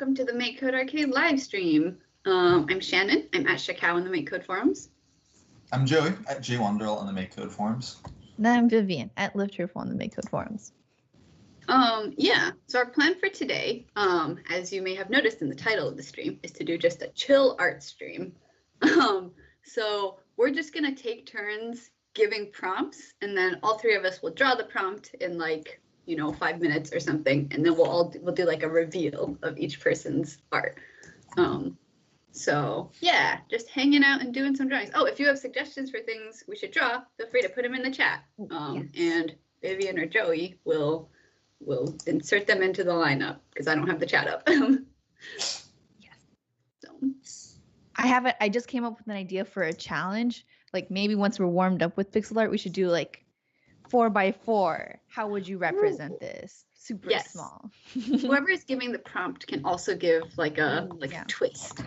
welcome to the Make Code Arcade live stream. I'm Shannon. I'm at Shakao on the Make Code forums. I'm Joey at JWonderl on the Make Code forums. And I'm Vivian at LiftHerful on the Make Code forums. Yeah, so our plan for today, as you may have noticed in the title of the stream, is to do just a chill art stream. So we're just gonna take turns giving prompts, and then all three of us will draw the prompt in 5 minutes or something, and then we'll do like a reveal of each person's art. So yeah, just hanging out and doing some drawings. Oh, if you have suggestions for things we should draw, feel free to put them in the chat. Yes. And Vivian or Joey will insert them into the lineup because I don't have the chat up. Yes. So. I just came up with an idea for a challenge. Like maybe once we're warmed up with pixel art, we should do like 4x4. How would you represent this? Super small. Whoever is giving the prompt can also give like a twist.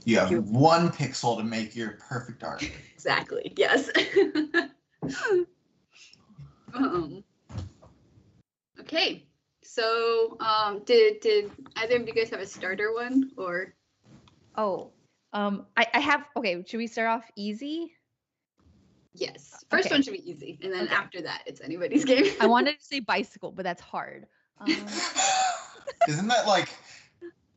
You have 1 pixel to make your perfect art. Exactly. Yes. Okay. So did either of you guys have a starter one or? Oh, I have. Okay, should we start off easy? Yes. First one should be easy, and then after that, it's anybody's game. I wanted to say bicycle, but that's hard. Isn't that like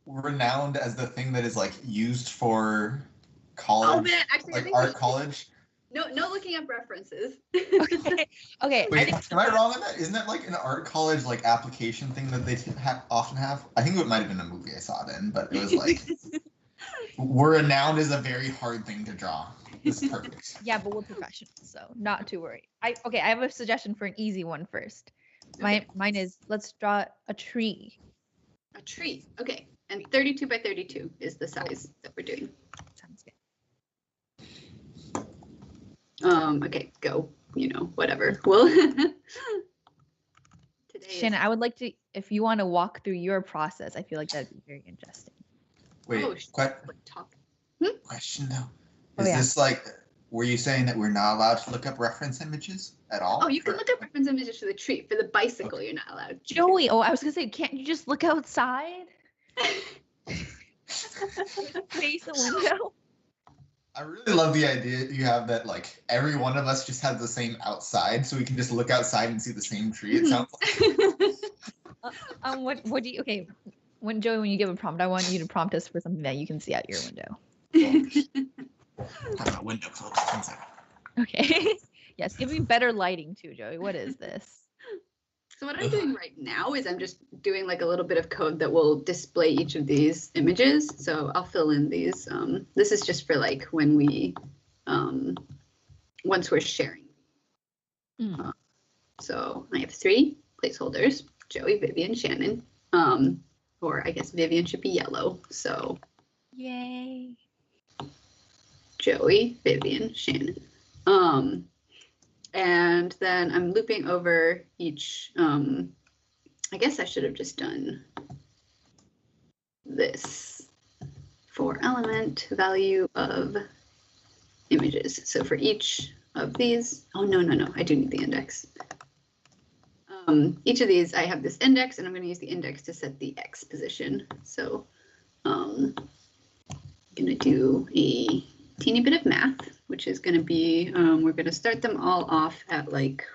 renowned as the thing that is like used for college? Oh man, actually, like art college. No looking up references. Okay. Wait, am I wrong on that? Isn't that like an art college like application thing that they often have? I think it might have been a movie I saw it in, but it was like we're renowned as a very hard thing to draw. This is perfect. Yeah, but we're professionals, so not too worried. I have a suggestion for an easy one first. Mine is let's draw a tree. A tree. Okay. And 32 by 32 is the size that we're doing. Sounds good. Okay, go. Whatever. Well, today Shannon, I would like to, if you want to walk through your process, I feel like that'd be very interesting. Wait, talk. Question though. Is this like, were you saying that we're not allowed to look up reference images at all? Oh, you can look up reference images for the tree. For the bicycle, You're not allowed. Joey, I was gonna say, can't you just look outside? Face a window. I really love the idea you have that like every one of us just has the same outside, so we can just look outside and see the same tree. It sounds like. What do you? Okay, when you give a prompt, I want you to prompt us for something that you can see out your window. Talk about window closed. 1 second. Okay. Yes, give me better lighting too, Joey. What is this? So what I'm doing right now is I'm just doing like a little bit of code that will display each of these images. So I'll fill in these. This is just for like when we, once we're sharing. So I have 3 placeholders, Joey, Vivian, Shannon. Or I guess Vivian should be yellow. So. Yay. Joey, Vivian, Shannon. And then I'm looping over each, I guess I should have just done this for element value of images. So for each of these, oh, no, I do need the index. Each of these, I have this index, and I'm going to use the index to set the X position. So I'm going to do a teeny bit of math, which is going to be, we're going to start them all off at like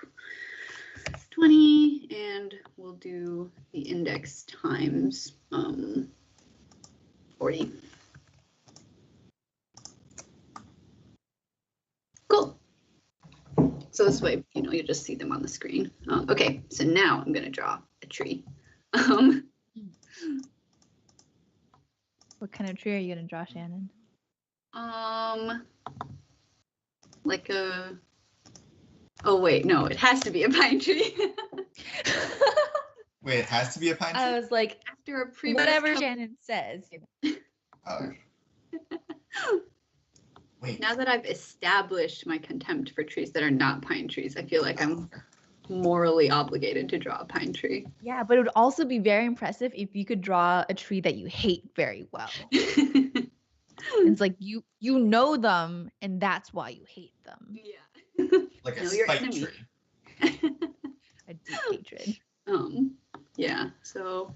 20, and we'll do the index times 40. Cool. So this way, you just see them on the screen. Okay, so now I'm going to draw a tree. What kind of tree are you going to draw, Shannon? Like a, oh wait, no, it has to be a pine tree. Wait, it has to be a pine tree? I was like, after a whatever Shannon says. Oh. Wait. Now that I've established my contempt for trees that are not pine trees, I feel like I'm morally obligated to draw a pine tree. Yeah, but it would also be very impressive if you could draw a tree that you hate very well. It's like you know them, and that's why you hate them. Yeah. Like a spike tree. A deep hatred. Yeah. So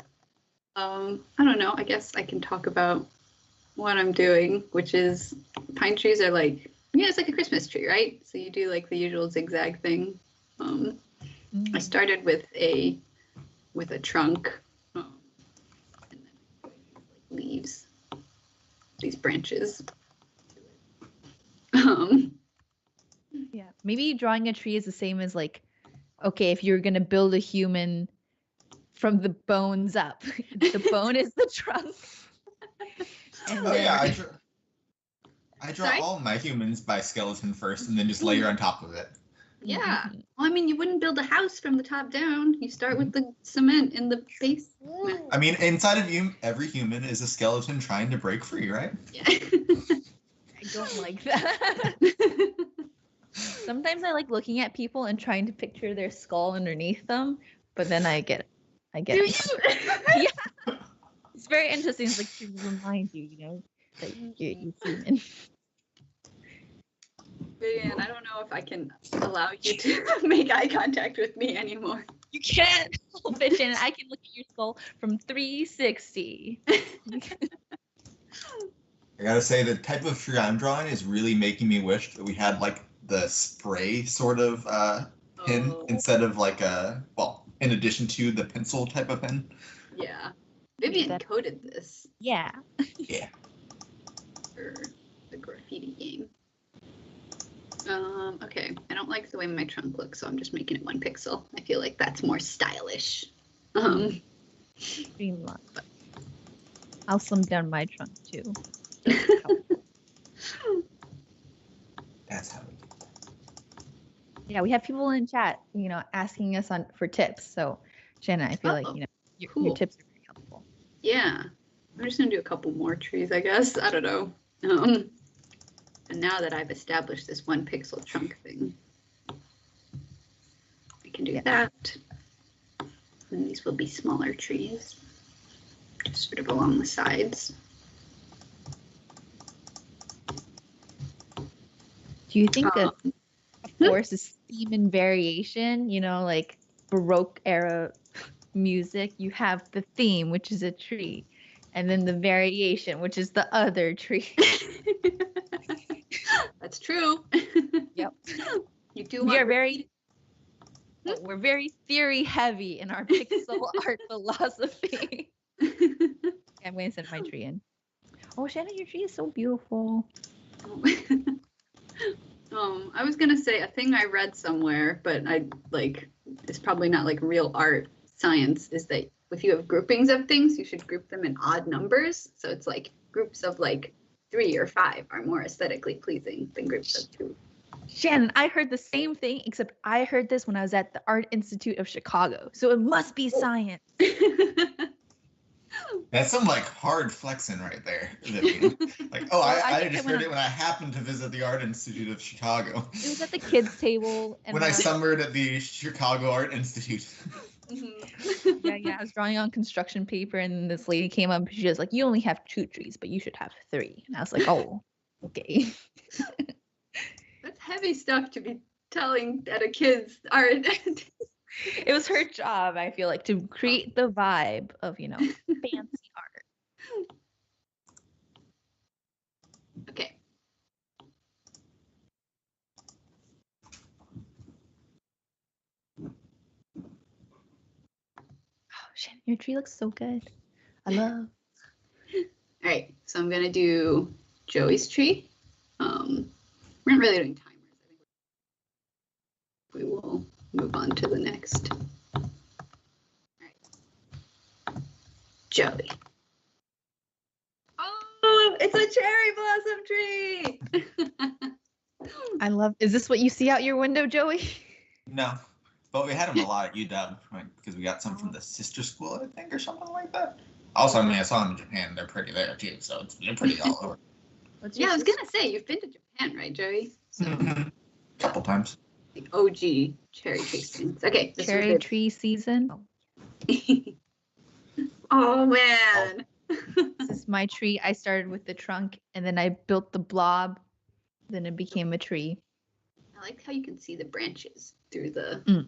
I don't know. I guess I can talk about what I'm doing, which is pine trees are like, it's like a Christmas tree, right? So you do like the usual zigzag thing. I started with a trunk, and then like leaves, these branches. Yeah, maybe drawing a tree is the same as like, okay, if you're gonna build a human from the bones up, the bone is the trunk. And Oh then yeah, we're I draw Sorry? all my humans by skeleton first, and then just layer on top of it. Yeah. Well, I mean, you wouldn't build a house from the top down. You start with the cement in the base. I mean, inside of you, every human is a skeleton trying to break free, right? Yeah. I don't like that. Sometimes I like looking at people and trying to picture their skull underneath them, but then I get Do you? Yeah. It's very interesting. It's like to remind you, that you're human. Vivian, I don't know if I can allow you to make eye contact with me anymore. You can't help it, Shannon. I can look at your skull from 360. I gotta say, the type of tree I'm drawing is really making me wish that we had like the spray sort of pen instead of like in addition to the pencil type of pen. Yeah. Vivian coded this. Yeah. Yeah. For the graffiti game. Okay, I don't like the way my trunk looks, so I'm just making it 1 pixel. I feel like that's more stylish. Streamline. I'll slim down my trunk too. That's how we do Yeah, we have people in chat, asking us for tips. So, Shannon, I feel like your cool. tips are very helpful. Yeah, I'm just gonna do a couple more trees, I guess. I don't know. And now that I've established this 1 pixel trunk thing, I can do that. And these will be smaller trees, just sort of along the sides. Do you think a forest is theme and variation? Like Baroque era music, you have the theme, which is a tree, and then the variation, which is the other tree. That's true. Yep. You do. We're very theory heavy in our pixel art philosophy. I'm going to send my tree in. Oh, Shannon, your tree is so beautiful. I was gonna say a thing I read somewhere, but it's probably not like real art science, is that if you have groupings of things, you should group them in odd numbers. So it's like groups of like 3 or 5 are more aesthetically pleasing than groups of 2. Shannon, I heard the same thing, except I heard this when I was at the Art Institute of Chicago. So it must be science. That's some like hard flexing right there, Vivian. Like, oh, I just heard it when I happened to visit the Art Institute of Chicago. It was at the kids' table. And when I summered at the Chicago Art Institute. Yeah, I was drawing on construction paper, and this lady came up. She was like, "You only have 2 trees, but you should have 3." And I was like, "Oh, okay." That's heavy stuff to be telling at a kid's art. It was her job, I feel like, to create the vibe of, fancy art. Okay. Oh, Shannon, your tree looks so good. I love. All right, so I'm gonna do Joey's tree. We're not really doing timers. I think we will move on to the next. All right, Joey. Oh, it's a cherry blossom tree. I love. Is this what you see out your window, Joey? No, but we had them a lot at UW, right? Because we got some from the sister school, I think, or something like that. Also, I mean, I saw them in Japan. They're pretty there too, so they're pretty all over. Yeah, I was gonna say you've been to Japan, right, Joey? So, couple times. The OG cherry tastings. Okay, Cherry tree season. Oh man. This is my tree. I started with the trunk, and then I built the blob. Then it became a tree. I like how you can see the branches through the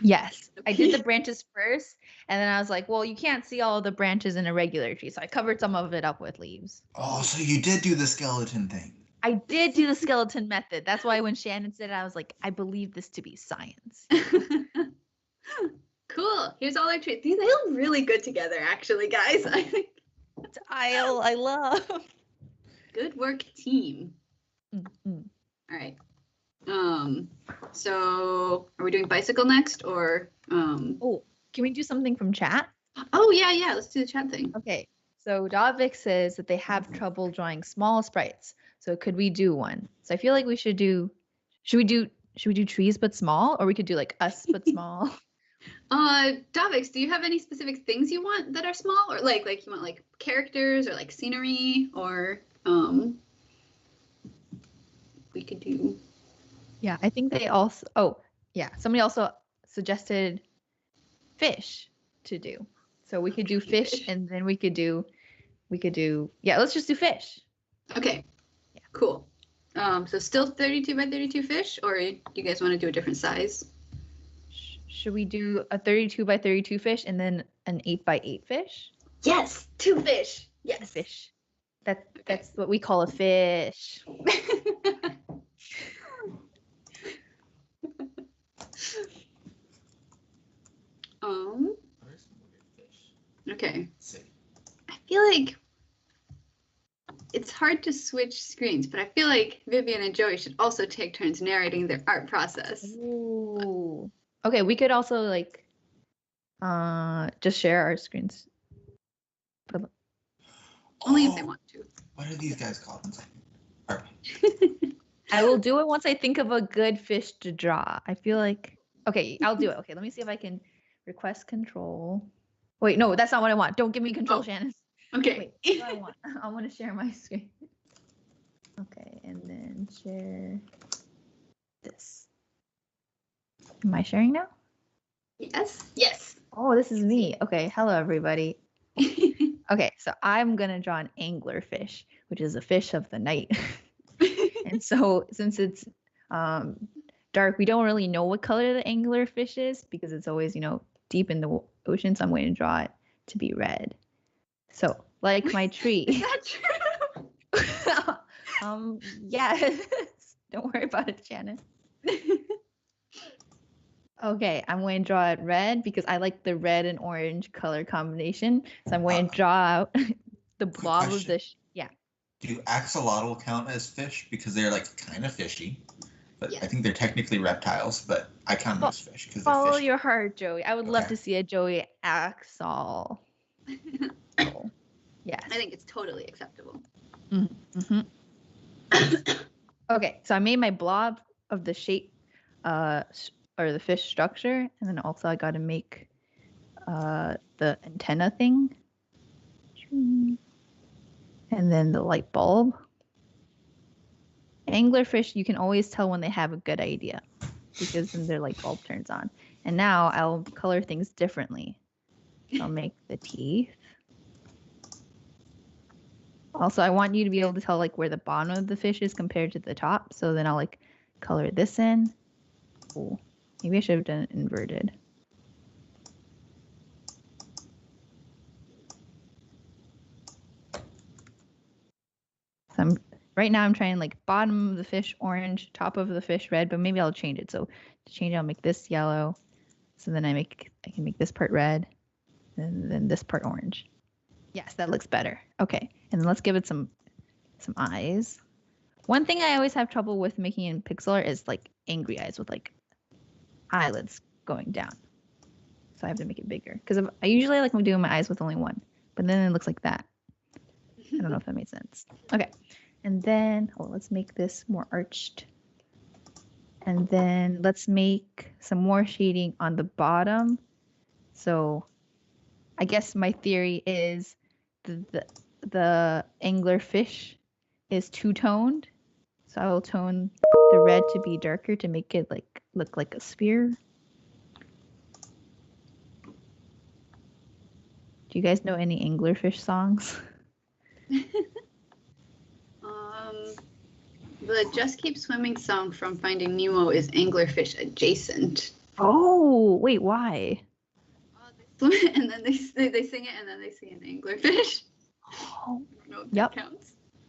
Yes, I did the Okay. branches first, and then I was like, well, you can't see all the branches in a regular tree, so I covered some of it up with leaves. Oh, so you did do the skeleton thing. I did do the skeleton method. That's why when Shannon said it, I was like, I believe this to be science. Cool. Here's all our trees. They look really good together, actually, guys. I think. Tile, I love. Good work, team. Mm-hmm. All right. So are we doing bicycle next or Oh, can we do something from chat? Oh yeah, let's do the chat thing. Okay, so Davik says that they have trouble drawing small sprites. So could we do one? So I feel like should we do trees but small, or we could do like us but small? Davix, do you have any specific things you want that are small, or like you want like characters or like scenery, or we could do. Yeah, I think they also. Oh, yeah, somebody also suggested fish to do. So we could do fish, and then we could do. Yeah, let's just do fish. Okay. Yeah. Cool. So still 32 by 32 fish, or do you guys want to do a different size? Should we do a 32 by 32 fish and then an 8 by 8 fish? Yes, 2 fish. Yes. Fish. That's what we call a fish. Okay. I feel like it's hard to switch screens, but I feel like Vivian and Joey should also take turns narrating their art process. Ooh. Okay, we could also like just share our screens. Only if they want to. What are these guys called? I will do it once I think of a good fish to draw. I feel like okay, I'll do it. Okay, let me see if I can request control. Wait, no, that's not what I want. Don't give me control, Shannon. Okay. Wait, what do I want? I want to share my screen. Okay, and then share this. Am I sharing now? Yes. Yes. Oh, this is me. Okay, hello everybody. Okay, so I'm gonna draw an anglerfish, which is a fish of the night. And so since it's dark, we don't really know what color the anglerfish is because it's always, deep in the ocean. So I'm going to draw it to be red. So like my tree. Is that true? Yes. Don't worry about it, Shannon. Okay, I'm going to draw it red because I like the red and orange color combination. So I'm going to draw out the blob of the yeah. Do axolotl count as fish because they're like kind of fishy? But yes. I think they're technically reptiles, but I count them as fish because follow your heart, Joey. I would love to see a Joey axol. Oh, yes. I think it's totally acceptable. Mm-hmm. Okay, so I made my blob of the shape or the fish structure, and then also I got to make the antenna thing. And then the light bulb. Anglerfish, you can always tell when they have a good idea because then their light bulb turns on. And now I'll color things differently. I'll make the teeth. Also, I want you to be able to tell like where the bottom of the fish is compared to the top. So then I'll like color this in. Oh, maybe I should have done it inverted. So right now I'm trying like bottom of the fish orange, top of the fish red, but maybe I'll change it. So to change it, I'll make this yellow. So then I can make this part red, and then this part orange. Yes, that looks better. Okay, and then let's give it some eyes. One thing I always have trouble with making in pixel art is like angry eyes with like eyelids going down. So I have to make it bigger because I usually like doing my eyes with only one, but then it looks like that. I don't know if that made sense. Okay, and then let's make this more arched. And then let's make some more shading on the bottom. So I guess my theory is the anglerfish is two-toned. So I will tone the red to be darker to make it look like a sphere. Do you guys know any anglerfish songs? The Just Keep Swimming song from Finding Nemo is anglerfish adjacent. Oh, wait, why? Swim it, and then they sing it, and then they sing an anglerfish. Oh, I don't know if Yep.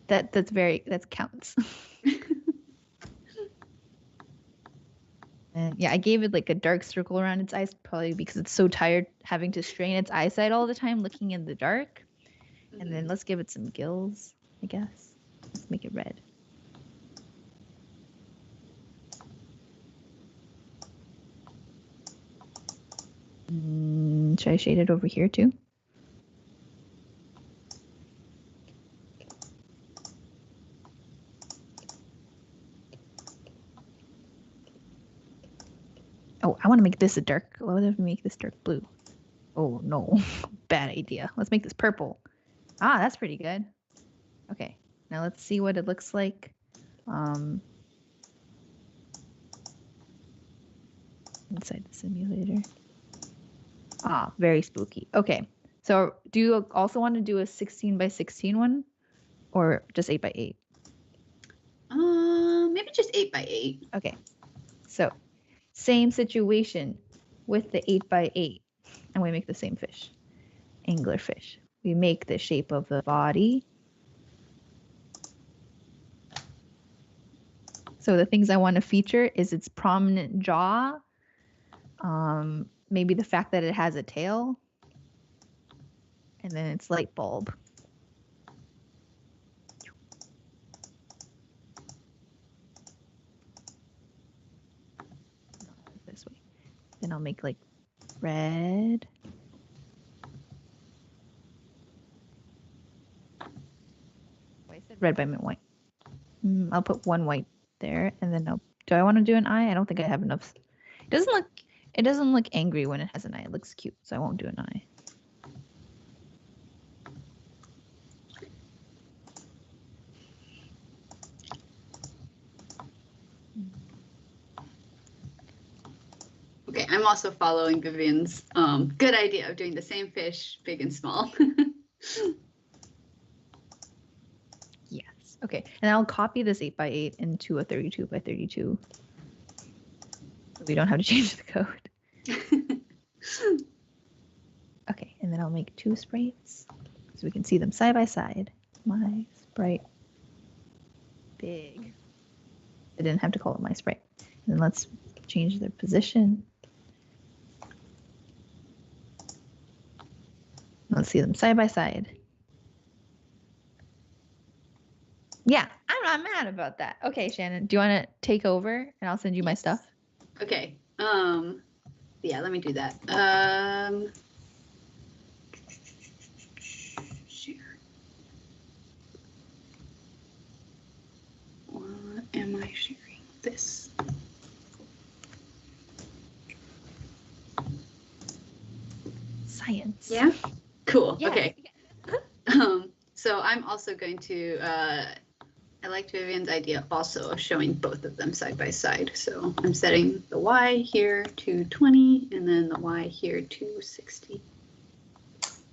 that counts. that counts. And yeah, I gave it like a dark circle around its eyes, probably because it's so tired having to strain its eyesight all the time looking in the dark. And then let's give it some gills, I guess. Let's make it red. Should I shade it over here too? Oh, I want to make this a dark. What if we make this dark blue? Oh no, bad idea. Let's make this purple. Ah, that's pretty good. Okay, now let's see what it looks like. Inside the simulator. Ah, very spooky. Okay, so do you also want to do a 16 by 16 one, or just 8 by 8? Maybe just 8 by 8. Okay, so same situation with the 8 by 8, and we make the same fish, anglerfish. We make the shape of the body. So the things I want to feature is its prominent jaw, maybe the fact that it has a tail, and then its light bulb. This way. Then I'll make like red. Oh, I said red, but I meant white. I'll put one white there, and then do I want to do an eye? I don't think I have enough. It doesn't look angry when it has an eye. It looks cute, so I won't do an eye. Okay, I'm also following Vivian's good idea of doing the same fish, big and small. Yes. Okay, and I'll copy this 8 by 8 into a 32 by 32. So we don't have to change the code. Okay, and then I'll make 2 sprites so we can see them side by side. My sprite big. I didn't have to call it my sprite. And then let's change their position. Let's see them side by side. Yeah, I'm not mad about that. Okay, Shannon, do you want to take over and I'll send you my stuff? Okay. Yeah, let me do that. Share. What am I sharing? This. Science. Yeah. Cool. Yeah. Okay. So I'm also going to. I liked Vivian's idea also of showing both of them side by side. So I'm setting the Y here to 20 and then the Y here to 60.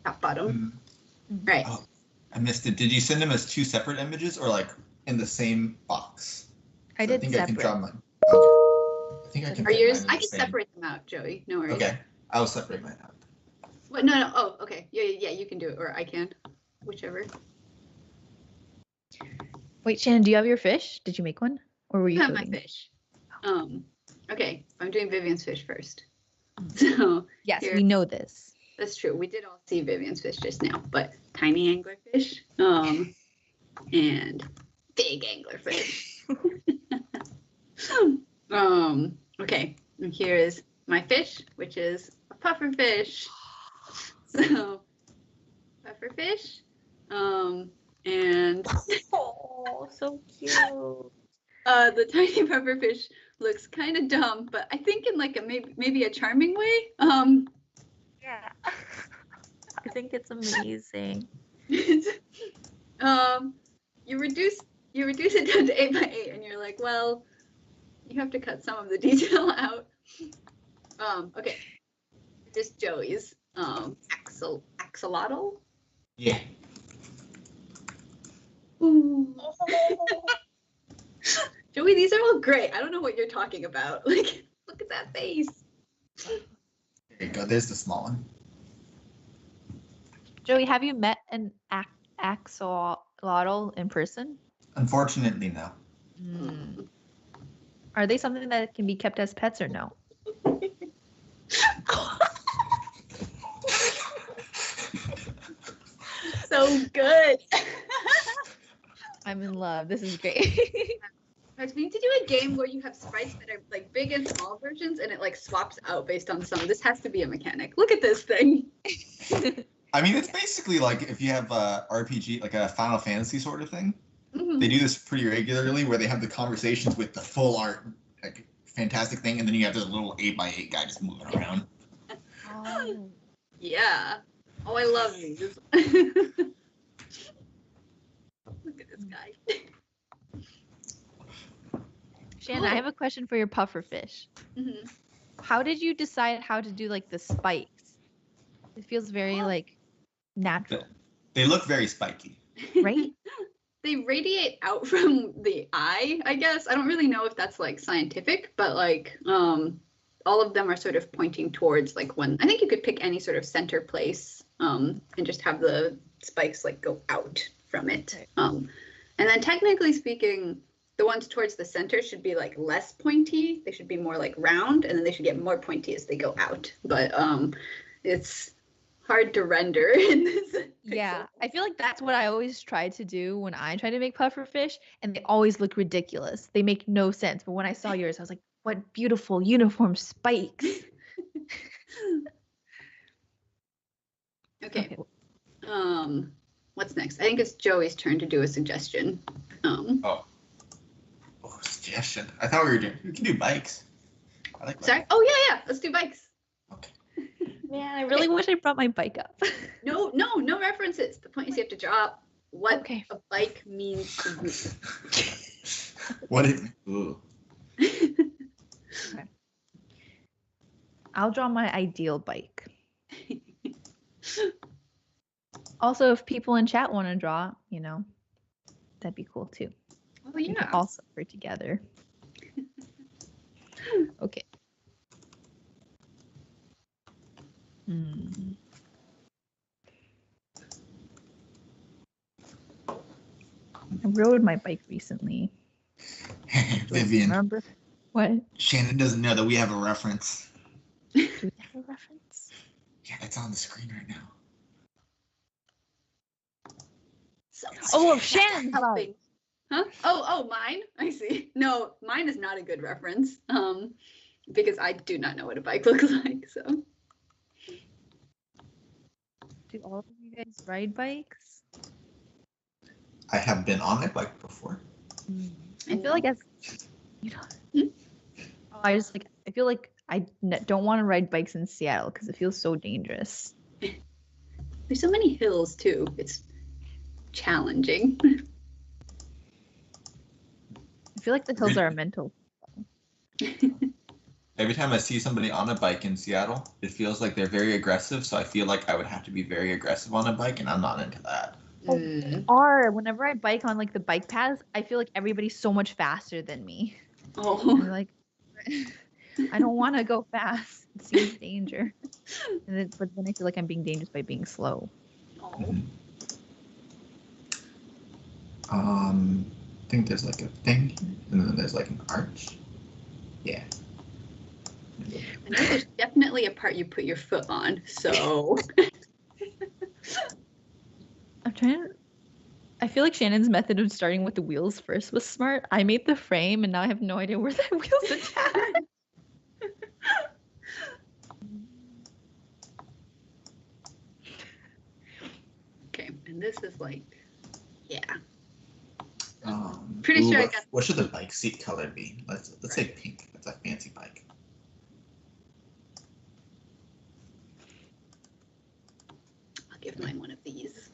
Top bottom. Right. Oh, I missed it. Did you send them as 2 separate images or like in the same box? I did think separate. I can draw mine. Okay. I think I can. Are fit yours? mine in I the can same. separate them out, Joey. No worries. Okay, I'll separate mine out. What? No. Oh, okay. Yeah. You can do it, or I can, whichever. Wait, Shannon, do you have your fish? Did you make one? Or were you I have my coding? fish. Okay. I'm doing Vivian's fish first. So Yes, here- we know this. That's true. We did all see Vivian's fish just now, but tiny anglerfish, and big anglerfish. Okay, and here is my fish, which is a puffer fish. So, puffer fish, and Oh, so cute. the tiny puffer fish looks kind of dumb, but I think in like a maybe a charming way. Yeah. I think it's amazing. You reduce it down to 8 by 8, and you're like, well, you have to cut some of the detail out. Okay, just Joey's axolotl. Yeah. Ooh. Joey, these are all great. I don't know what you're talking about. Like, look at that face. There you go. There's the small one. Joey, have you met an axolotl in person? Unfortunately, no. Are they something that can be kept as pets or no? So good. I'm in love. This is great. Guys, we need to do a game where you have sprites that are like big and small versions, and it like swaps out based on some. This has to be a mechanic. Look at this thing. I mean, it's basically like if you have a RPG, like a Final Fantasy sort of thing. Mhm. They do this pretty regularly, where they have the conversations with the full art, like fantastic thing, and then you have this little 8x8 guy just moving around. Oh. Yeah. Oh, I love these. Look at this guy. Shannon, I have a question for your pufferfish. Mhm. How did you decide how to do like the spikes? It feels very like natural, They look very spiky. right? They radiate out from the eye, I guess. I don't really know if that's like scientific, but like all of them are sort of pointing towards like when I think you could pick any sort of center place and just have the spikes like go out from it. And then technically speaking, the ones towards the center should be like less pointy. They should be more like round, and then they should get more pointy as they go out. But it's hard to render in this. Yeah, pixel. I feel like that's what I always try to do when I try to make pufferfish, and they always look ridiculous. They make no sense. But when I saw yours, I was like, what beautiful uniform spikes. Okay. What's next? I think it's Joey's turn to do a suggestion. Oh, suggestion. I thought we can do bikes. I like Sorry. bikes. Oh yeah. Let's do bikes. Okay. Man, I really wish I brought my bike up. No references. The point is you have to draw up what Okay. a bike means to you. What is? Ooh. I'll draw my ideal bike. Also, if people in chat want to draw, that'd be cool too. Oh We can yeah. all suffer together. Okay. I rode my bike recently. Vivian. Remember what? Shannon doesn't know that we have a reference. Do we have a reference? Yeah, it's on the screen right now. So Oh, Shannon's helping. bike. Huh? Oh, mine? I see. No, mine is not a good reference. Because I do not know what a bike looks like, so. Do all of you guys ride bikes? I have been on a bike before. I feel like as I feel like I don't want to ride bikes in Seattle because it feels so dangerous. There's so many hills too. It's challenging. I feel like the hills are a mental. Every time I see somebody on a bike in Seattle, it feels like they're very aggressive. So I feel like I would have to be very aggressive on a bike, and I'm not into that. Or whenever I bike on like the bike paths, I feel like everybody's so much faster than me. Oh. I'm like, I don't want to go fast. It seems danger. But then I feel like I'm being dangerous by being slow. Oh. I think there's like a thing, and then there's like an arch. Yeah. I know there's definitely a part you put your foot on, so. I feel like Shannon's method of starting with the wheels first was smart. I made the frame and now I have no idea where the wheels attach. Okay, and this is like, yeah. Pretty Pretty sure I got. What should the bike seat color be? Let's say pink. That's a fancy bike. I'll give mine one of these.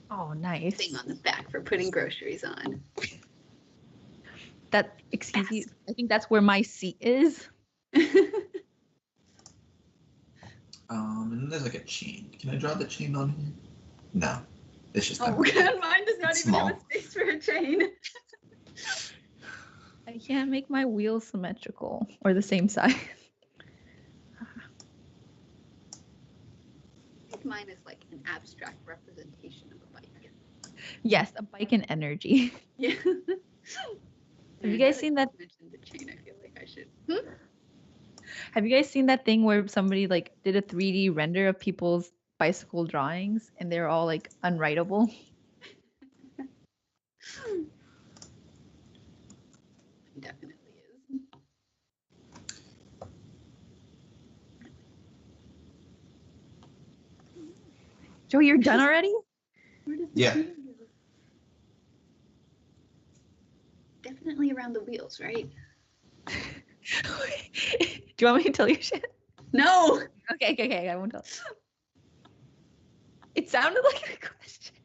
Oh, nice. Thing on the back for putting groceries on. Excuse me, I think that's where my seat is. And then there's like a chain. Can I draw the chain on here? No. It's just Oh, God, mine does not It's even have small. a space for a chain. I can't make my wheels symmetrical or the same size. abstract representation of a bike. Yes, a bike and energy. Yeah. Have you guys seen that? Mentioned the chain. I feel like I should. Have you guys seen that thing where somebody like did a 3D render of people's bicycle drawings and they're all like unwritable? Definitely is. Joey, you're done already? Where does the Yeah. chain go? Definitely around the wheels, right? Do you want me to tell you shit? No. Okay, I won't tell. It sounded like a question.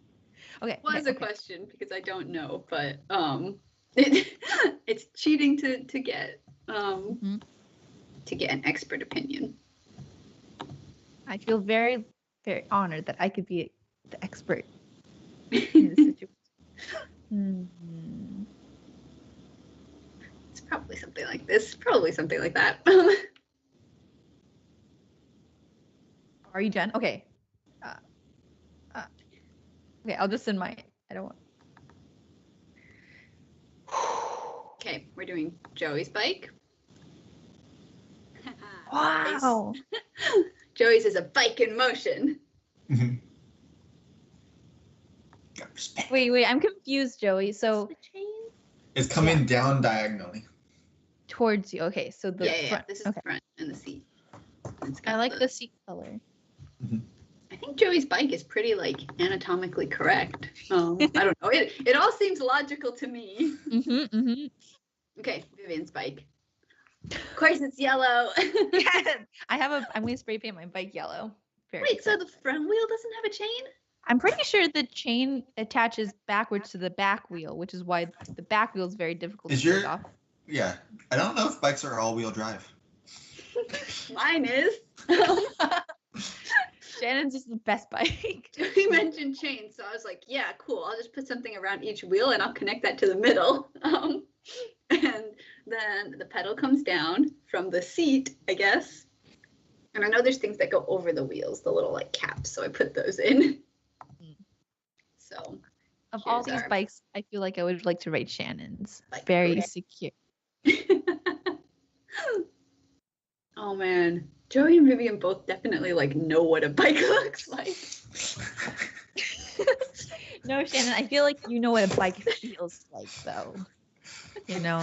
Okay. It was okay, a question because I don't know, but it's cheating to get to get an expert opinion. I feel very, very honored that I could be the expert in this situation. It's probably something like this. Probably something like that. Are you done? Okay. Okay, I'll just send my. I don't want. Okay, we're doing Joey's bike. Wow. Joey's is a bike in motion. Got respect. Wait, I'm confused, Joey. So The chain? It's coming down diagonally. towards you. Okay, so the Yeah. front. This is Okay. the front and the seat. It's I got like the seat color. I think Joey's bike is pretty like anatomically correct. I don't know. It all seems logical to me. Okay, Vivian's bike. Of course, it's yellow. I'm gonna spray paint my bike yellow. Very Wait, so excited. the front wheel doesn't have a chain? I'm pretty sure the chain attaches backwards to the back wheel, which is why the back wheel is very difficult Is to take your- off. Yeah. I don't know if bikes are all-wheel drive. Mine is. Shannon's is the best bike. Joey mentioned chains, so I was like, yeah, cool. I'll just put something around each wheel and I'll connect that to the middle. And then the pedal comes down from the seat, I guess. And I know there's things that go over the wheels, the little like caps, so I put those in. So Of all here's these our bikes, I feel like I would like to ride Shannon's. bike Very rack. secure. Oh man, Joey and Vivian both definitely like know what a bike looks like. No, Shannon, I feel like you know what a bike feels like, though. You know?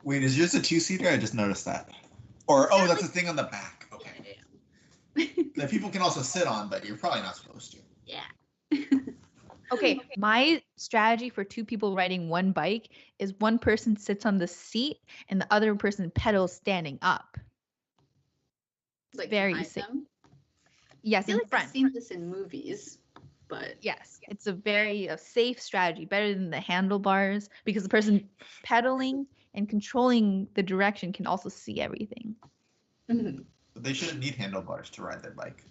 Wait, is yours a two-seater? I just noticed that. Or, that's the thing on the back. Okay. Yeah. That people can also sit on, but you're probably not supposed to. Yeah. Okay, my strategy for two people riding one bike is one person sits on the seat and the other person pedals standing up. Like Very behind safe. them. I Yes, feel in like front. I've seen this in movies, but Yes, it's a very safe strategy, better than the handlebars, because the person pedaling and controlling the direction can also see everything. But they shouldn't need handlebars to ride their bike.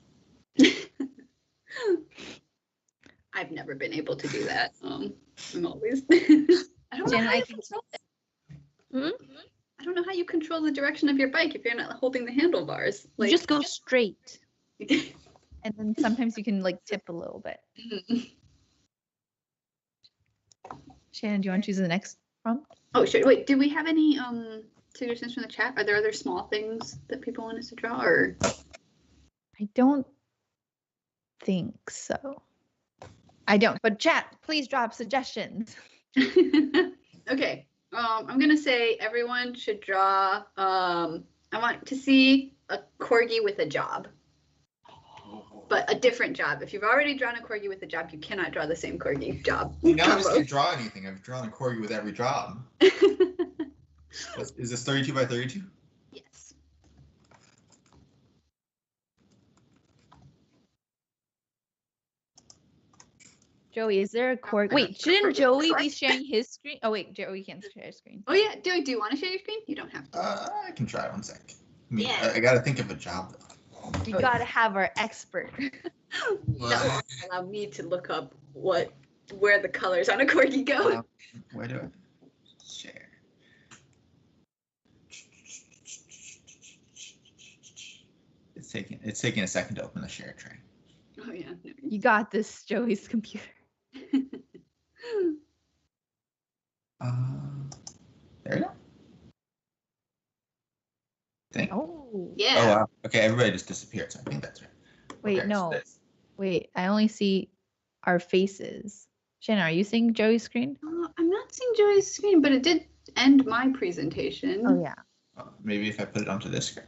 I've never been able to do that. I'm always. I don't know Jen, how I you can- control it. I don't know how you control the direction of your bike if you're not holding the handlebars. You Like just go straight, and then sometimes you can like tip a little bit. Shannon, do you want to choose the next prompt? Oh, sure. Wait, do we have any suggestions from the chat? Are there other small things that people want us to draw, or? I don't think so. I don't. But chat, please drop suggestions. Okay. I'm gonna say everyone should draw. I want to see a corgi with a job, but a different job. If you've already drawn a corgi with a job, you cannot draw the same corgi job. See, now I just combo. can't draw anything. I've drawn a corgi with every job. Is this 32 by 32? Yes. Joey, is there a corgi? Wait, shouldn't Joey be sharing his screen? Oh wait, Joey can't share his screen. Oh yeah. Do you want to share your screen? You don't have to. I can try one sec. I mean, Yeah. I gotta think of a job though. You gotta have our expert. That will allow me to look up where the colors on a corgi go. Where do I share? It's taking a second to open the share tray. Oh yeah. No You got this, Joey's computer. There you go. Think. Oh. Yeah. Oh wow. Okay, everybody just disappeared, so I think that's right. Wait, Okay, so no. this- Wait, I only see our faces. Shannon, are you seeing Joey's screen? I'm not seeing Joey's screen, but it did end my presentation. Oh yeah. maybe if I put it onto this screen.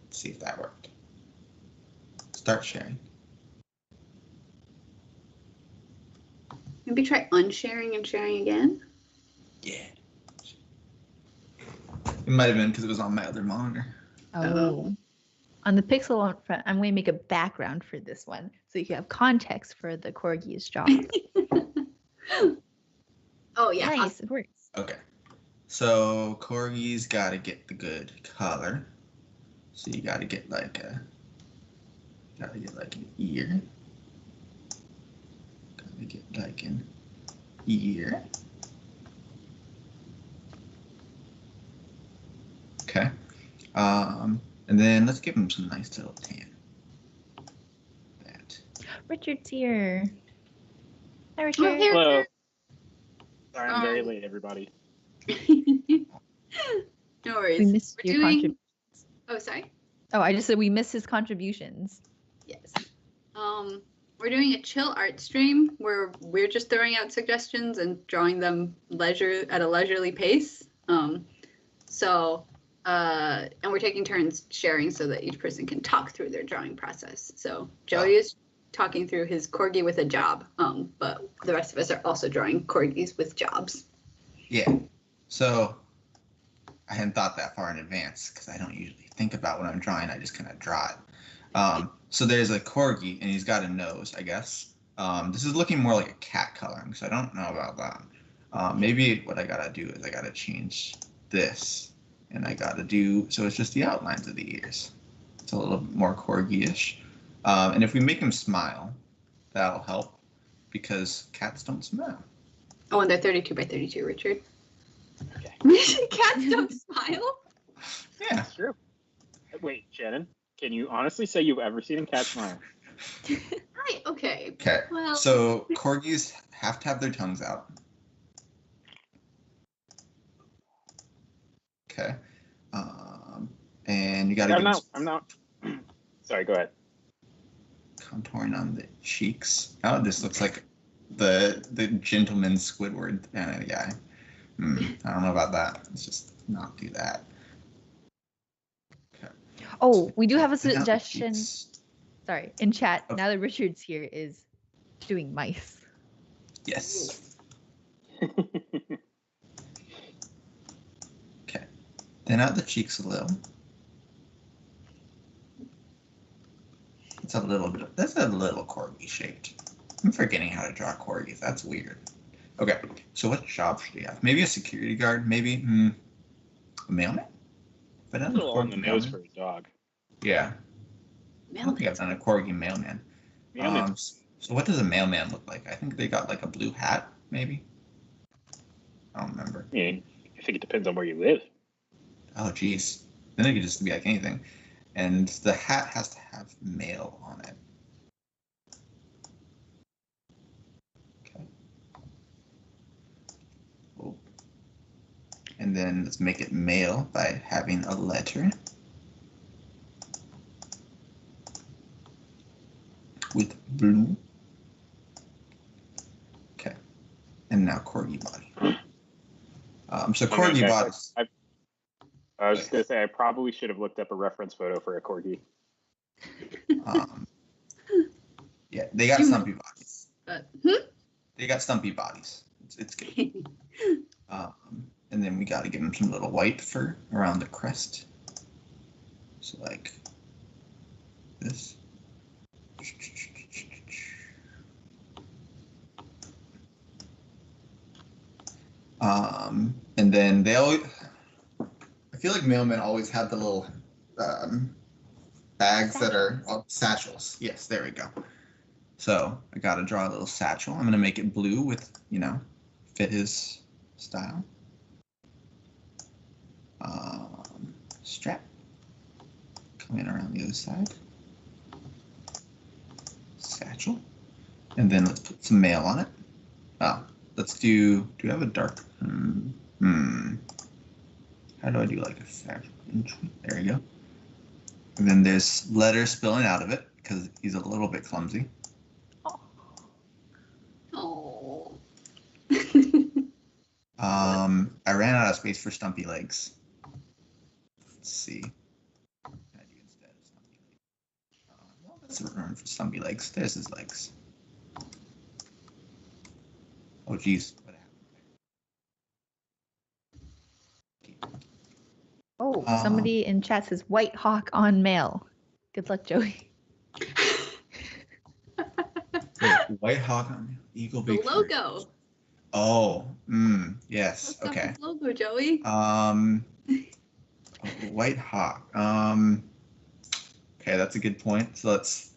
Let's see if that worked. Start sharing. Maybe try unsharing and sharing again. Yeah. It might have been because it was on my other monitor. Oh. On the pixel on front, I'm going to make a background for this one so you can have context for the Corgi's job. Oh yeah. Nice, it works. Okay. So Corgi's got to get the good color. So you got to get like an ear. Got to get like an ear. Okay. And then let's give him some nice little tan. That. Richard's here. Hi, Oh, Richard. here. Hello. Sorry, I'm very Um, late, everybody. No worries. We missed We're your doing. contribution. Oh, sorry. Oh, I just said we missed his contributions. Yes. We're doing a chill art stream where we're just throwing out suggestions and drawing them at a leisurely pace. And we're taking turns sharing so that each person can talk through their drawing process. So Joey is talking through his corgi with a job, but the rest of us are also drawing corgis with jobs. Yeah. So I hadn't thought that far in advance because I don't usually think about when I'm drawing. I just kind of draw it. So there's a corgi and he's got a nose, I guess. This is looking more like a cat coloring, so I don't know about that. Maybe what I gotta do is I gotta change this, and I gotta do so it's just the outlines of the ears. It's a little more corgi-ish. And if we make him smile, that'll help because cats don't smile. Oh, and they're 32 by 32, Richard. Okay. Cats don't smile? Yeah. That's true. Wait, Shannon, can you honestly say you've ever seen a cat smile? Right, okay. Okay. Well, So corgis have to have their tongues out. Okay. And you got to I'm not. Sorry, go ahead. contouring on the cheeks. Oh, this looks like the gentleman Squidward guy. I don't know about that. Let's just not do that. Okay. Oh, we do have a Pick out the suggestion. cheeks. Sorry, in chat, Okay. now that Richard's here, is doing mice. Yes. Okay. Thin out the cheeks a little. That's a little corgi shaped. I'm forgetting how to draw corgis. That's weird. Okay, so what job should he have? Maybe a security guard. Maybe a mailman. A little on the nose for a dog. Yeah. I don't think I've done a corgi mailman. Mailman. So what does a mailman look like? I think they got like a blue hat, maybe. I don't remember. I mean, I think it depends on where you live. Oh, geez. Then it could just be like anything. And the hat has to have mail on it. Okay. Oh. And then let's make it mail by having a letter with blue. Okay. And now corgi body. So corgi bodies. I was just going to say, I probably should have looked up a reference photo for a corgi. Yeah, they got stumpy bodies. Hmm? They got stumpy bodies. It's good. And then we got to give them some little white fur around the crest. So like this. And then they always, I feel like mailmen always have the little bags that are satchels. Yes, there we go. So I got to draw a little satchel. I'm going to make it blue with, fit his style. Strap coming around the other side. satchel. And then let's put some mail on it. Oh, let's do we have a dark? How do I do like a satchel? There you go. And then there's letters spilling out of it because he's a little bit clumsy. Oh. I ran out of space for stumpy legs. Let's see. What can I do instead of stumpy legs? Well, that's room for stumpy legs. There's his legs. Oh, geez. What happened? Oh, somebody in chat says White Hawk on mail. Good luck, Joey. White Hawk on Eagle The Big logo. Oh, yes. What's Okay. up with logo, Joey? White Hawk. Okay, that's a good point. So let's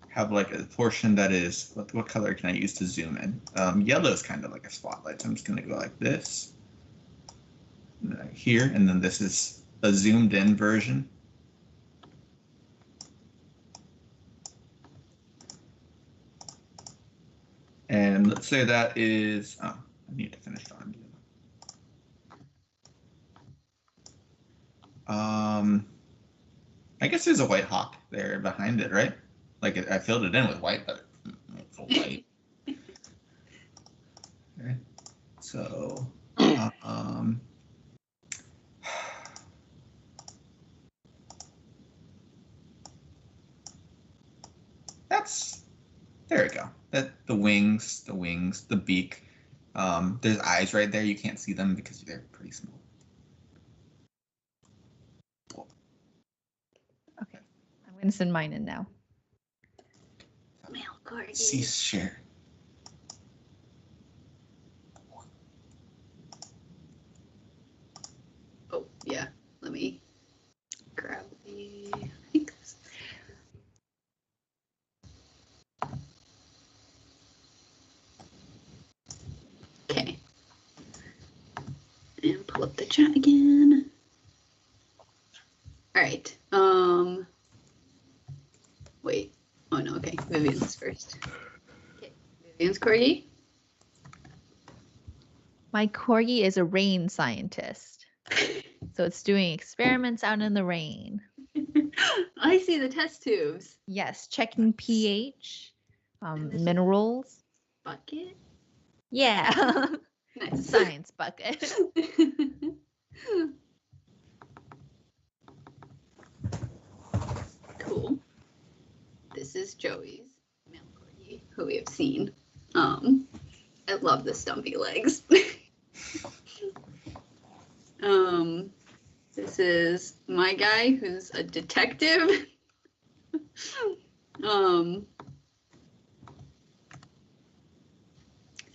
have like a portion that is what color can I use to zoom in? Yellow is kind of like a spotlight. So I'm just gonna go like this here, and then this is a zoomed in version. And let's say that is, I need to finish drawing. I guess there's a white hawk there behind it, right? Like I filled it in with white, but it's full white. Okay. So, there we go. The wings, the beak. There's eyes right there. You can't see them because they're pretty small. Okay, I'm going to send mine in now. Mail Corgi. Cease share. Oh, yeah. Let me grab the... I think this... Okay. And pull up the chat again. All right. Wait. Oh no. Okay. Vivian's first. Okay. Vivian's Corgi. My Corgi is a rain scientist. So it's doing experiments out in the rain. I see the test tubes. Yes, checking pH, minerals. Bucket. Yeah. Nice. Science bucket. Cool. This is Joey's male corgi, who we have seen. I love the stumpy legs. This is my guy, who's a detective. He's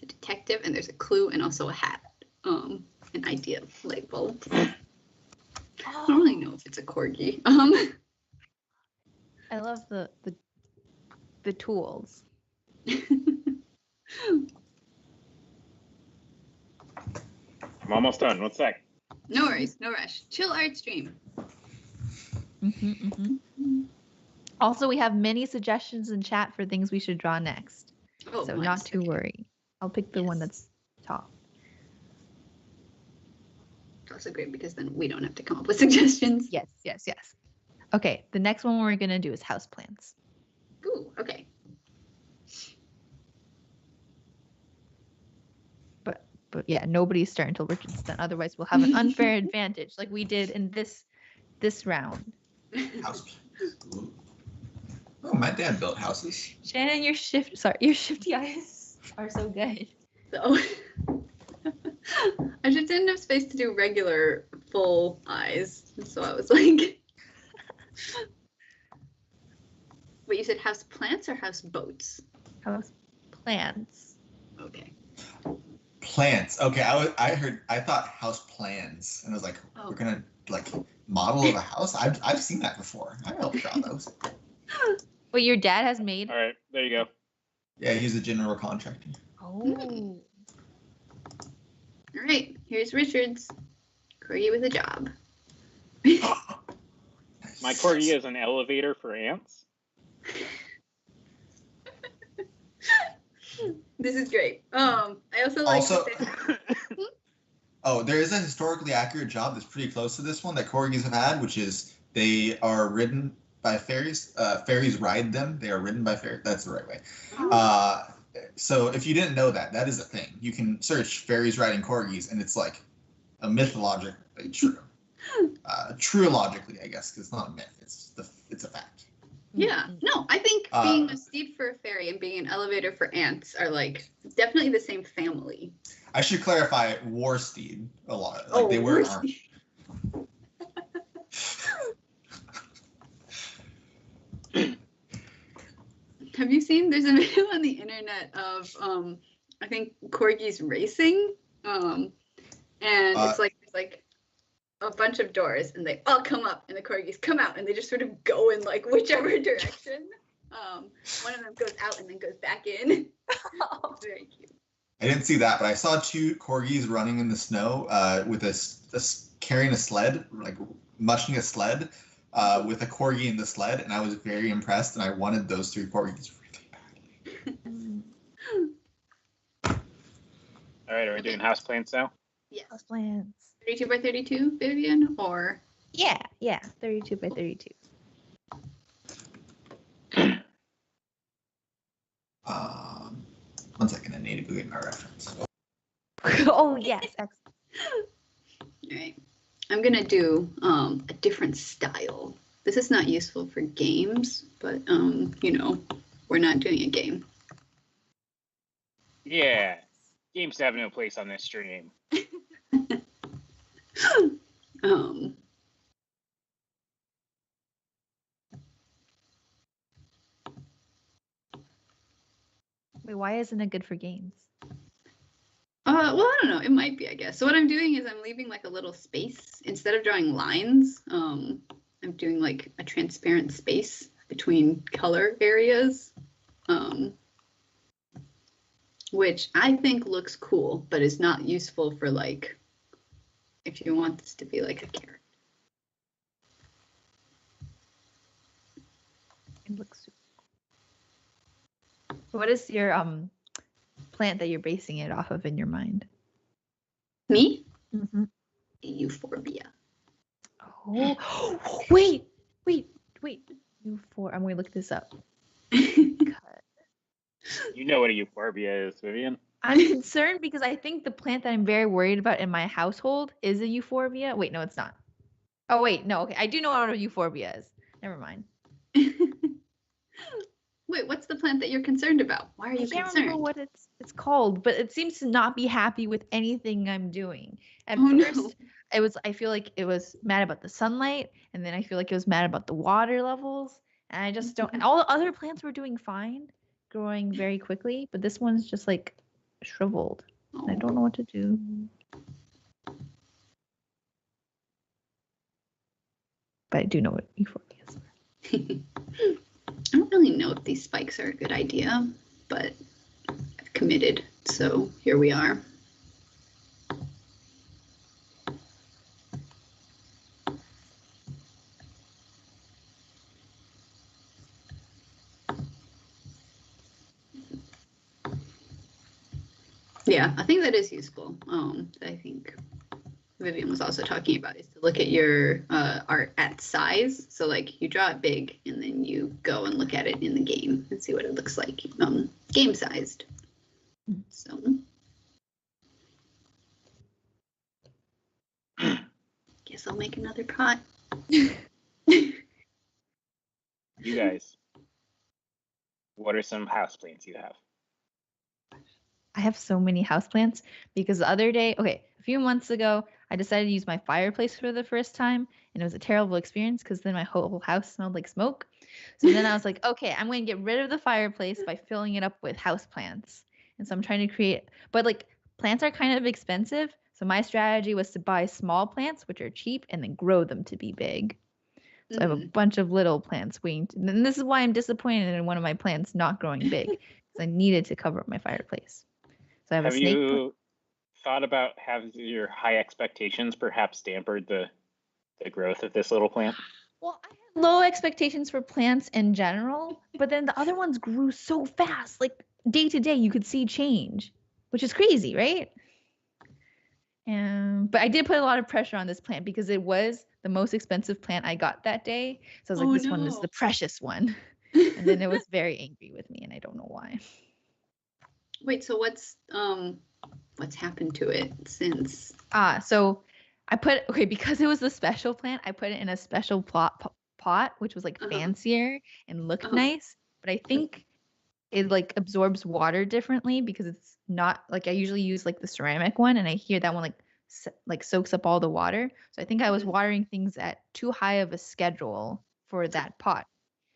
a detective, and there's a clue and also a hat. An idea light bulb. I don't really know if it's a corgi. I love the tools. I'm almost done. 1 sec. No worries, no rush. Chill art stream. Also, we have many suggestions in chat for things we should draw next. Oh, so nice. not to worry. I'll pick the one that's top. Also great because then we don't have to come up with suggestions. Yes. Okay, the next one we're gonna do is houseplants. Ooh, okay. But yeah, nobody's starting until Richard's done. Otherwise, we'll have an unfair advantage like we did in this round. House. Oh, my dad built houses. Shannon, your shifty eyes are so good. So I just didn't have space to do regular full eyes. So I was like, wait, you said house plants or house boats? House plants. Okay. Plants. Okay, I thought house plans, and I was like, we're gonna like model of a house. I've seen that before. I helped draw those. What your dad has made? All right, there you go. Yeah, he's a general contractor. Oh. All right, here's Richard's corgi with a job. My corgi is an elevator for ants. This is great. I also like Also, to say, there is a historically accurate job that's pretty close to this one that corgis have had, which is they are ridden by fairies. Fairies ride them. They are ridden by fairies. That's the right way. So if you didn't know that, that is a thing. You can search fairies riding corgis, and it's like a mythologically true. Truologically, I guess, because it's not a myth. It's a fact. yeah, no, I think being a steed for a fairy and being an elevator for ants are like definitely the same family. I should clarify war steed a lot. Like they wear armor. Have you seen? There's a video on the internet of I think corgis racing, and it's like there's like a bunch of doors, and they all come up, and the corgis come out, and they just sort of go in like whichever direction. One of them goes out and then goes back in. It's very cute. I didn't see that, but I saw 2 corgis running in the snow with carrying a sled, like mushing a sled with a corgi in the sled, and I was very impressed, and I wanted those 3 corgis really badly. All right, are we doing houseplants now? Yes. Houseplants. 32 by 32, Vivian, or? Yeah, 32 by 32. One second, I need to go get my reference. Oh yes, excellent. All right, I'm gonna do a different style. This is not useful for games, but you know, we're not doing a game. Yeah, games have no place on this stream. Wait, why isn't it good for games? Well, I don't know. It might be, I guess. So what I'm doing is I'm leaving like a little space. Instead of drawing lines, I'm doing like a transparent space between color areas, which I think looks cool, but is not useful for like, if you want this to be like a character. It looks super cool. What is your plant that you're basing it off of in your mind? Me? Mm-hmm. Euphorbia. Oh, wait. I'm going to look this up. You know what a euphorbia is, Vivian. I'm concerned because I think the plant that I'm very worried about in my household is a euphorbia. Wait, no, it's not. Oh, wait, no, okay. I do know what a euphorbia is. Never mind. Wait, what's the plant that you're concerned about? Why are you I can't concerned? remember what it's called, but it seems to not be happy with anything I'm doing. At Oh, first, no. I feel like it was mad about the sunlight, and then I feel like it was mad about the water levels, and I just don't. And all the other plants were doing fine, growing very quickly, but this one's just like shriveled. And I don't know what to do. But I do know what euphorbia is. I don't really know if these spikes are a good idea, but I've committed, so here we are. Yeah, I think that is useful. I think Vivian was also talking about is to look at your art at size. So like you draw it big and then you go and look at it in the game and see what it looks like game sized. So guess I'll make another pot. You guys, what are some houseplants you have? I have so many houseplants because the other day, a few months ago, I decided to use my fireplace for the first time, and it was a terrible experience because then my whole house smelled like smoke. So then I was like, okay, I'm going to get rid of the fireplace by filling it up with houseplants. And so I'm trying to create, but like plants are kind of expensive. So my strategy was to buy small plants, which are cheap, and then grow them to be big. So I have a bunch of little plants waiting. And this is why I'm disappointed in one of my plants not growing big because I needed to cover up my fireplace. So I have a snake. You thought about having your high expectations perhaps dampened the growth of this little plant? Well, I had low expectations for plants in general, but then the other ones grew so fast. Like day to day you could see change, which is crazy, right? But I did put a lot of pressure on this plant because it was the most expensive plant I got that day. So I was like, this one is the precious one. And then it was very angry with me, and I don't know why. Wait, so what's happened to it since? So I put, because it was the special plant, I put it in a special pot, which was like fancier and looked nice. But I think it like absorbs water differently because it's not like I usually use like the ceramic one, and I hear that one like soaks up all the water. So I think I was watering things at too high of a schedule for that pot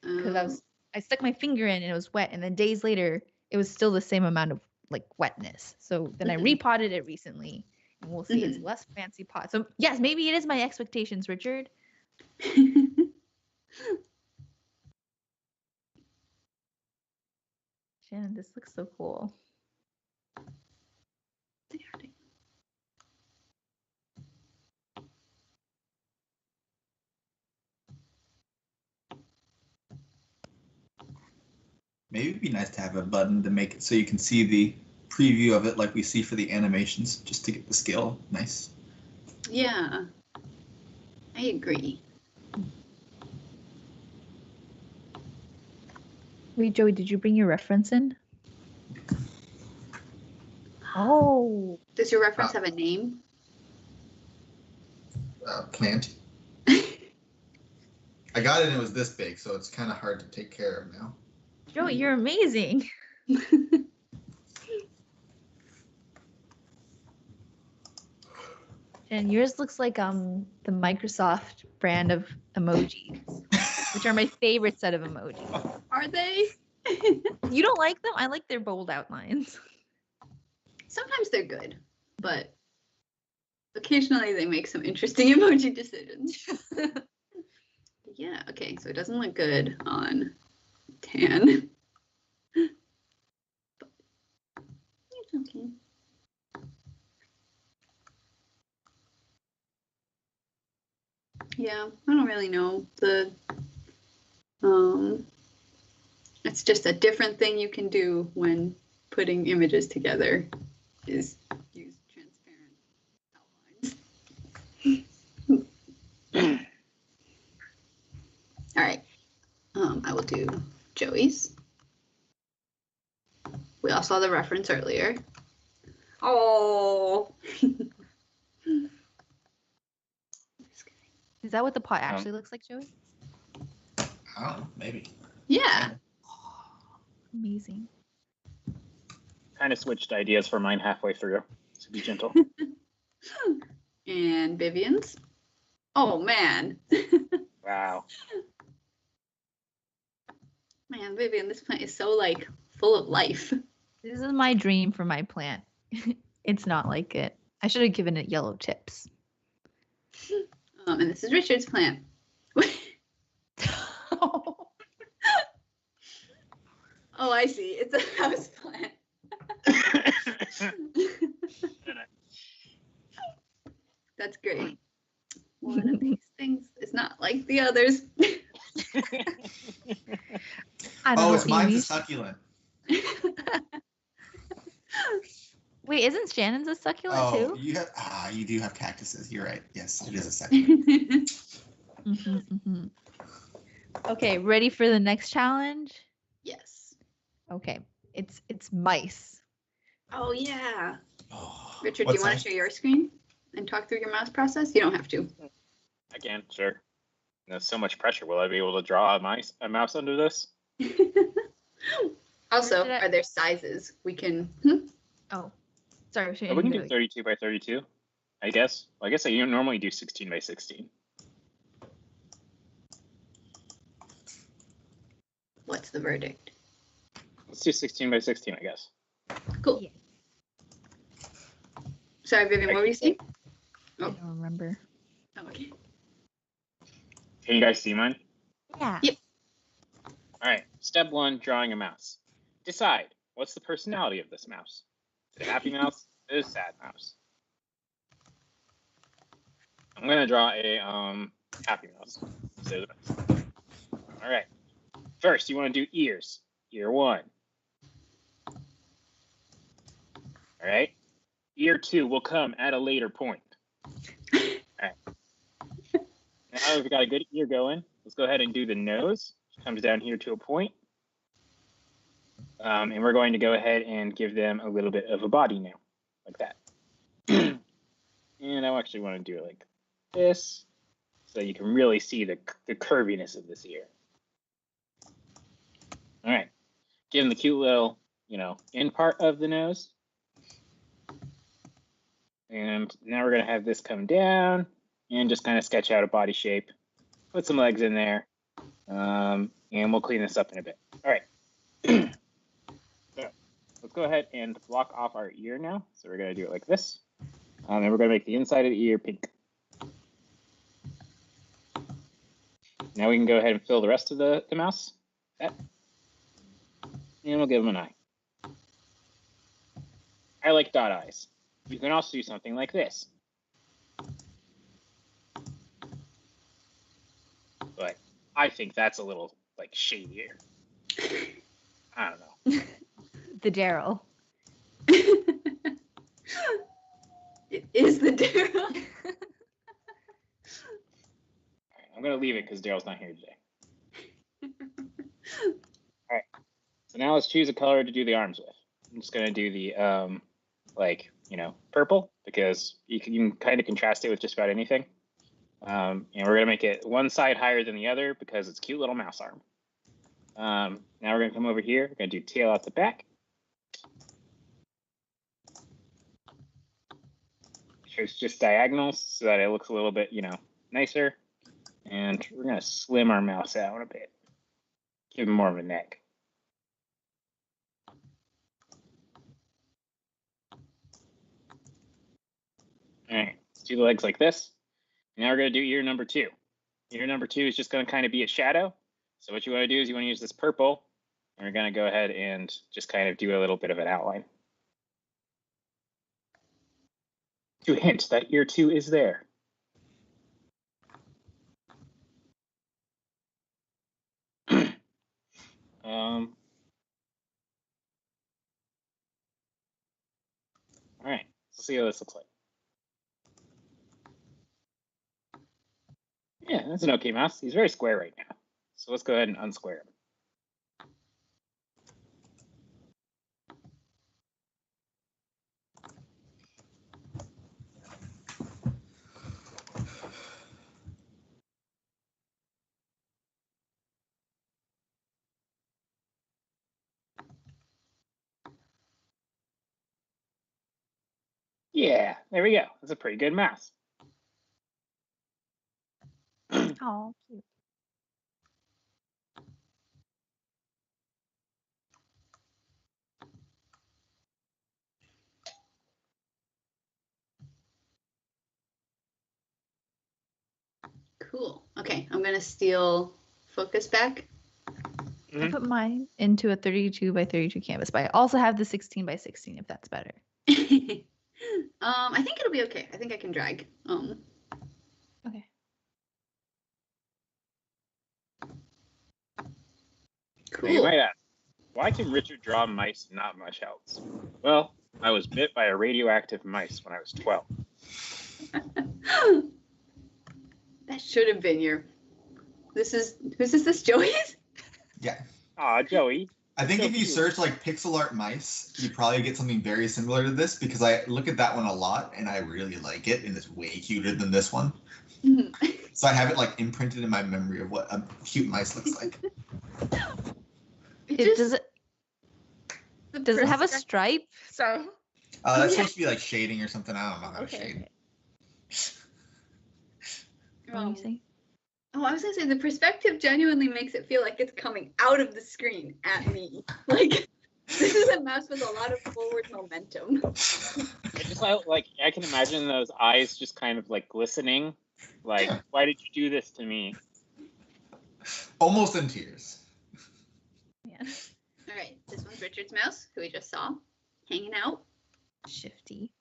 because I stuck my finger in and it was wet, and then days later it was still the same amount of like wetness. So then I repotted it recently, and we'll see it's less fancy pot. So yes, maybe it is my expectations, Richard. Shannon, this looks so cool. Maybe it'd be nice to have a button to make it so you can see the preview of it like we see for the animations, just to get the scale nice. Yeah, I agree. Wait, Joey, did you bring your reference in? Oh. Does your reference have a name? Plant. I got it and it was this big, so it's kind of hard to take care of now. Joey, you're amazing. And yours looks like the Microsoft brand of emojis, which are my favorite set of emojis. Are they? You don't like them? I like their bold outlines. Sometimes they're good, but occasionally they make some interesting emoji decisions. Yeah, okay, so it doesn't look good on tan. But it's okay. Yeah, I don't really know. It's just a different thing you can do when putting images together is use transparent outlines. All right, I will do Joey's. We all saw the reference earlier. Oh. Is that what the pot actually looks like, Joey? I don't know, maybe. Yeah. Oh, amazing. Kind of switched ideas for mine halfway through, so be gentle. And Vivian's. Oh, man. Wow. Man, Vivian, this plant is so, like, full of life. This is my dream for my plant. It's not like it. I should have given it yellow tips. And this is Richard's plant. Oh, I see. It's a house plant. That's great. One of these things is not like the others. It's mine's a succulent. Wait, isn't Shannon's a succulent too? You do have cactuses. You're right. Yes, it is a succulent. Okay, ready for the next challenge? Yes. Okay, it's mice. Oh yeah. Oh, Richard, do you want to share your screen and talk through your mouse process? You don't have to. I can, sure. There's so much pressure. Will I be able to draw a mouse under this? Also, are there sizes we can? Oh, sorry. We can do 32 by 32, I guess. Well, I guess I normally do 16 by 16. What's the verdict? Let's do 16 by 16, I guess. Cool. Yeah. Sorry, Vivian, what were you saying? I don't remember. Oh, okay. Can you guys see mine? Yeah. Yep. All right. Step 1, drawing a mouse. Decide, what's the personality of this mouse? Is it a happy mouse? Is it a sad mouse? I'm going to draw a happy mouse. All right. First, you want to do ears. Ear 1. All right. Ear 2 will come at a later point. All right. Now we've got a good ear going. Let's go ahead and do the nose. It comes down here to a point. And we're going to go ahead and give them a little bit of a body now, like that. And I actually want to do it like this, so you can really see the curviness of this ear. All right. Give them the cute little, in part of the nose. And now we're going to have this come down and just kind of sketch out a body shape. Put some legs in there. And we'll clean this up in a bit. All right. So let's go ahead and block off our ear now. So we're going to do it like this. And we're going to make the inside of the ear pink. Now we can go ahead and fill the rest of the mouse. And we'll give them an eye. I like dot eyes. You can also do something like this. But I think that's a little like shadier. I don't know. The Daryl. It is the Daryl. I'm going to leave it because Daryl's not here today. All right. So now let's choose a color to do the arms with. I'm just going to do the, purple, because you can kind of contrast it with just about anything. And we're going to make it one side higher than the other because it's a cute little mouse arm. Now we're going to come over here. We're going to do tail out the back. It's just diagonals so that it looks a little bit, nicer. And we're going to slim our mouse out a bit. Give him more of a neck. All right, let's do the legs like this. Now we're going to do ear number 2. Ear number 2 is just going to kind of be a shadow. So what you want to do is you want to use this purple. And we're going to go ahead and just kind of do a little bit of an outline. To hint that ear 2 is there. All right, let's see how this looks like. Yeah, that's an okay mouse. He's very square right now. So let's go ahead and unsquare him. Yeah, there we go. That's a pretty good mouse. Oh, cute. Cool. Okay, I'm gonna steal focus back. I put mine into a 32 by 32 canvas, but I also have the 16 by 16 if that's better. I think it'll be okay. I think I can drag. Okay. Cool. You might ask, why can Richard draw mice and not much else? Well, I was bit by a radioactive mice when I was 12. That should have been your. Who's this? Joey's? Yeah. Aw, Joey. I think So if you cute. search like pixel art mice, you probably get something very similar to this, because I look at that one a lot and I really like it, and it's way cuter than this one. So I have it like imprinted in my memory of what a cute mice looks like. Does it have a stripe? So. That's supposed to be like shading or something. I don't know how to shade. What do you say? Oh, I was gonna say the perspective genuinely makes it feel like it's coming out of the screen at me. Like this is a mouse with a lot of forward momentum. I just I can imagine those eyes just kind of like glistening. Like, why did you do this to me? Almost in tears. Yeah. All right, this one's Richard's mouse, who we just saw, hanging out. Shifty.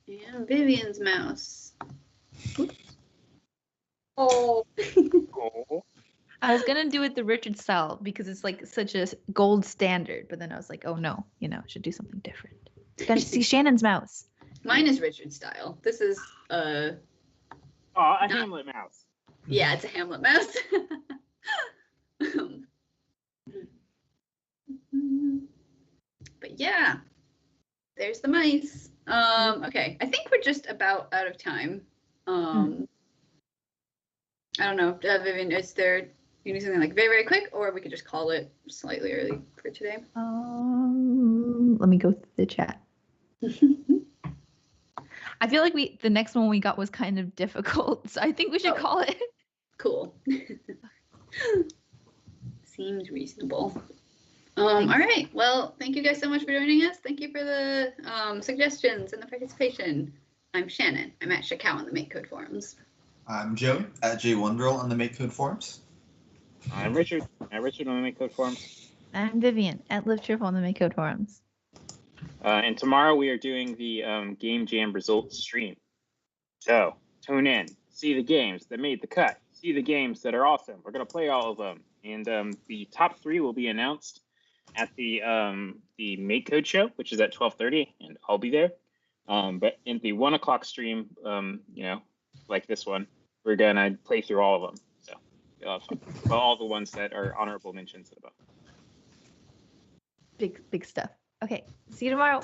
And Vivian's mouse. Oops. Oh. Oh. I was gonna do it the Richard style because it's like such a gold standard, but then I was like, oh no, I should do something different. Gotta see Shannon's mouse. Mine is Richard style. This is a Not- Hamlet mouse. yeah, it's a Hamlet mouse. But yeah, there's the mice. Okay, I think we're just about out of time. I don't know, Vivian, is there you do something like very, very quick, or we could just call it slightly early for today? Let me go through the chat. I feel like the next one we got was kind of difficult, so I think we should call it. Cool. Seems reasonable. All right. Well, thank you guys so much for joining us. Thank you for the suggestions and the participation. I'm Shannon. I'm at Shakao on the Make Code forums. I'm Joey at J1Girl on the Make Code forums. I'm Richard. At Richard on the Make Code forums. I'm Vivian at Live Cheerful on the Make Code forums. And tomorrow we are doing the Game Jam results stream. So tune in, see the games that made the cut, see the games that are awesome. We're gonna play all of them, and the top 3 will be announced at the Make Code show, which is at 12:30, and I'll be there. But in the 1 o'clock stream, like this one, we're gonna play through all of them. So you'll have fun. Well, all the ones that are honorable mentions above. Big stuff. Okay, see you tomorrow.